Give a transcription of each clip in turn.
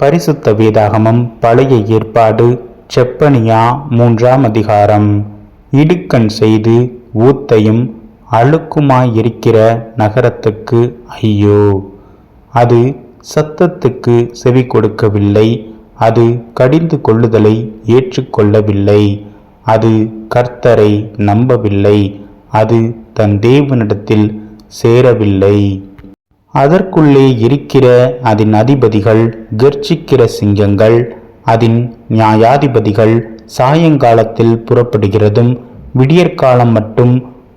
பரிசுத்த வேதாகமம் பழைய ஏற்பாடு செப்பனியா 3ஆம் அதிகாரம். இடுக்கண் செய்து ஊத்தையும் அழுக்குமாயிருக்கிற நகரத்துக்கு ஐயோ! அது சத்தத்துக்கு செவி கொடுக்கவில்லை, அது கடிந்து கொள்ளுதலை ஏற்றுக்கொள்ளவில்லை, அது கர்த்தரை நம்பவில்லை, அது தன் தேவனிடத்தில் சேரவில்லை. அதற்குள்ளே இருக்கிற அதன் அதிபதிகள் கர்ச்சிக்கிற சிங்கங்கள், அதன் நியாயாதிபதிகள் சாயங்காலத்தில் புறப்படுகிறதும் விடியற்காலம் மட்டும்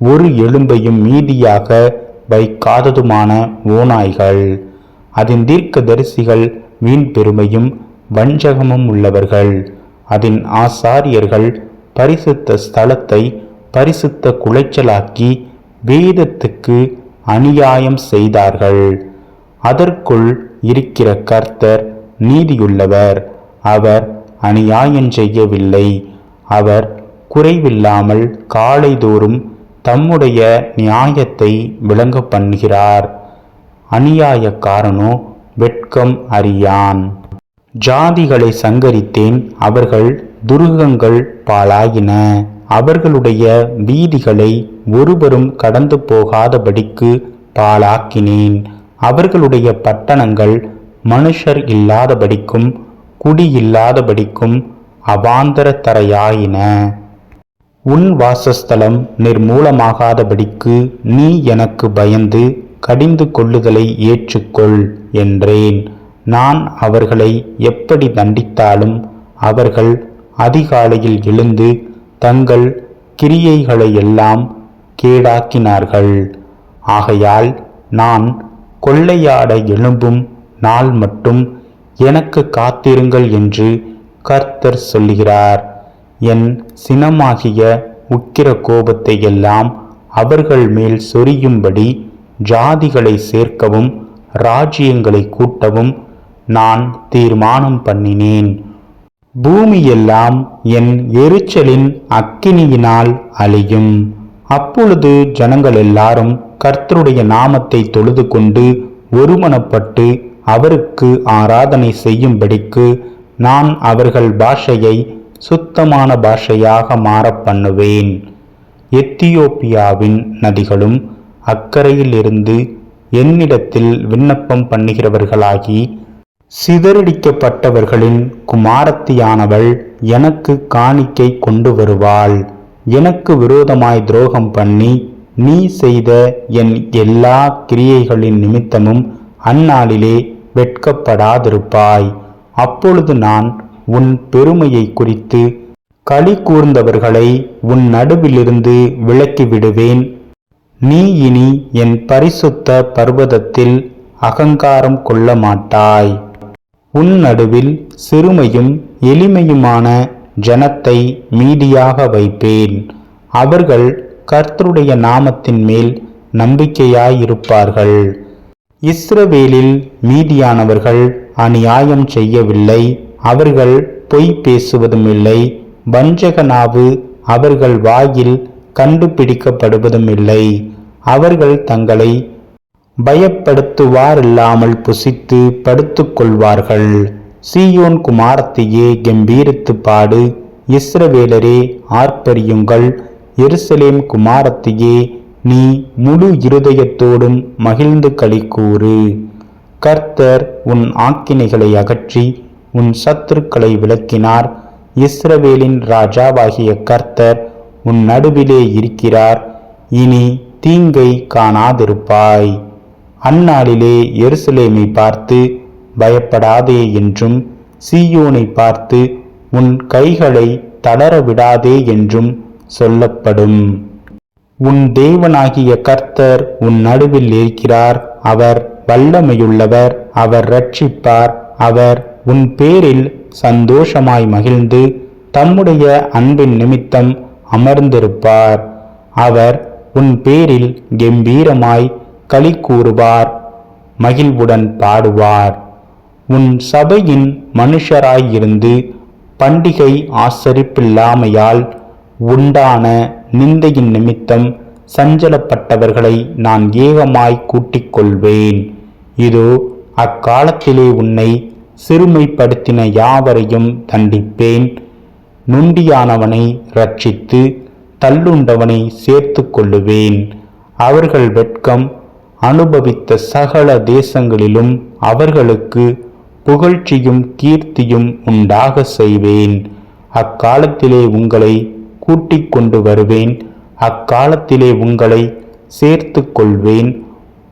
ஒரு எலும்பையும் மீதியாக வைக்காததுமான ஓநாய்கள். அதன் தீர்க்கதரிசிகள் வீண் பெருமையும் வஞ்சகமும் உள்ளவர்கள். அதன் ஆசாரியர்கள் பரிசுத்த ஸ்தலத்தை பரிசுத்த குலைச்சலாக்கி வேதத்துக்கு அநியாயம் செய்தார்கள். அதற்குள் இருக்கிற கர்த்தர் நீதியுள்ளவர், அவர் அநியாயம் செய்யவில்லை. அவர் குறைவில்லாமல் காலைதோறும் தம்முடைய நியாயத்தை விளங்க பண்ணுகிறார். அநியாயக்காரனோ வெட்கம் அறியான். ஜாதிகளை சங்கரித்தேன், அவர்கள் துருகங்கள் பாழாயின. அவர்களுடைய வீதிகளை ஒருவரும் கடந்து போகாதபடிக்கு பாழாக்கினேன். அவர்களுடைய பட்டணங்கள் மனுஷர் இல்லாதபடிக்கும் குடியில்லாதபடிக்கும் அவாந்தர தரையாயின. உன் வாசஸ்தலம் நிர்மூலமாகாதபடிக்கு நீ எனக்கு பயந்து கடிந்து கொள்ளுதலை ஏற்றுக்கொள் என்றேன். நான் அவர்களை எப்படி தண்டித்தாலும் அவர்கள் அதிகாலையில் எழுந்து தங்கள் கிரியைகளையெல்லாம் கேடாக்கினார்கள். ஆகையால் நான் கொள்ளையாட எழும்பும் நாள் மட்டும் எனக்கு காத்திருங்கள் என்று கர்த்தர் சொல்லுகிறார். என் சினமாகிய உக்கிர கோபத்தை எல்லாம் அவர்கள் மேல் சொரியும்படி ஜாதிகளை சேர்க்கவும் ராஜ்யங்களை கூட்டவும் நான் தீர்மானம் பண்ணினேன். பூமியெல்லாம் என் எரிச்சலின் அக்கினியினால் அழியும். அப்பொழுது ஜனங்கள் எல்லாரும் கர்த்தருடைய நாமத்தை தொழுது கொண்டு ஒருமனப்பட்டு அவருக்கு ஆராதனை செய்யும்படிக்கு நான் அவர்கள் பாஷையை சுத்தமான பாஷையாக மாற பண்ணுவேன். எத்தியோப்பியாவின் நதிகளும் அக்கரையில் இருந்து என்னிடத்தில் விண்ணப்பம் பண்ணுகிறவர்களாகி சிதறடிக்கப்பட்டவர்களின் குமாரத்தியானவள் எனக்கு காணிக்கை கொண்டு வருவாள். எனக்கு விரோதமாய் துரோகம் பண்ணி நீ செய்த என் எல்லா கிரியைகளின் நிமித்தமும் அந்நாளிலே வெட்கப்படாதிருப்பாய். அப்பொழுது நான் உன் பெருமையை குறித்து களி கூர்ந்தவர்களை உன் நடுவிலிருந்து விலக்கிவிடுவேன். நீ இனி என் பரிசுத்த பர்வதத்தில் அகங்காரம் கொள்ள மாட்டாய். உன் நடுவில் சிறுமையும் எளிமையுமான ஜனத்தை மீதியாக வைப்பேன். அவர்கள் கர்த்தருடைய நாமத்தின் மேல் நம்பிக்கையாயிருப்பார்கள். இஸ்ரவேலில் மீதியானவர்கள் அநியாயம் செய்யவில்லை, அவர்கள் பொய் பேசுவதும் இல்லை, வஞ்சக நாவு அவர்கள் வாயில் கண்டுபிடிக்கப்படுவதும் இல்லை. அவர்கள் தங்களை பயப்படுத்துவாரில்லாமல் புசித்து படுத்துக்கொள்வார்கள். சீயோன் குமாரத்தியே கம்பீரித்து பாடு, இஸ்ரவேலரே ஆர்ப்பரியுங்கள். எருசலேம் குமாரத்தியே நீ முழு இருதயத்தோடும் மகிழ்ந்து களிக்கூறு. கர்த்தர் உன் ஆக்கினைகளை அகற்றி உன் சத்துருக்களை விலக்கினார். இஸ்ரவேலின் ராஜாவாகிய கர்த்தர் உன் நடுவிலே இருக்கிறார். இனி தீங்கை காணாதிருப்பாய். அந்நாளிலே எருசலேமை பார்த்து பயப்படாதே என்றும் சீயோனை பார்த்து உன் கைகளை தளர விடாதே என்றும் சொல்லப்படும். உன் தேவனாகிய கர்த்தர் உன் நடுவில் இருக்கிறார். அவர் வல்லமையுள்ளவர், அவர் இரட்சிப்பார். அவர் உன் பேரில் சந்தோஷமாய் மகிழ்ந்து தம்முடைய அன்பின் நிமித்தம் அமர்ந்திருப்பார். அவர் உன் பேரில் கம்பீரமாய் களி கூறுவார், மகிழ்வுடன் பாடுவார். உன் சபையின் மனுஷராயிருந்து பண்டிகை ஆசரிப்பில்லாமையால் உண்டான நிந்தையின் நிமித்தம் சஞ்சலப்பட்டவர்களை நான் ஏகமாய் கூட்டிக் கொள்வேன். இதோ அக்காலத்திலே உன்னை சிறுமைப்படுத்தின யாவரையும் தண்டிப்பேன். நொண்டியானவனை இரட்சித்து தள்ளுண்டவனை சேர்த்து கொள்ளுவேன். அவர்கள் வெட்கம் அனுபவித்த சகல தேசங்களிலும் அவர்களுக்கு புகழ்ச்சியும் கீர்த்தியும் உண்டாக செய்வேன். அக்காலத்திலே உங்களை கூட்டிக் கொண்டு வருவேன். அக்காலத்திலே உங்களை சேர்த்து கொள்வேன்.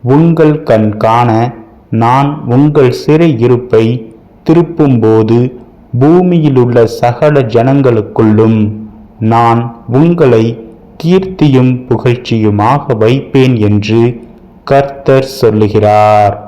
உங்கள் கண் காண நான் உங்கள் சிறை இருப்பை திருப்பும்போது பூமியிலுள்ள சகல ஜனங்களுக்குள்ளும் நான் உங்களை கீர்த்தியும் புகழ்ச்சியுமாக வைப்பேன் என்று கர்த்தர் சொல்லுகிறார்.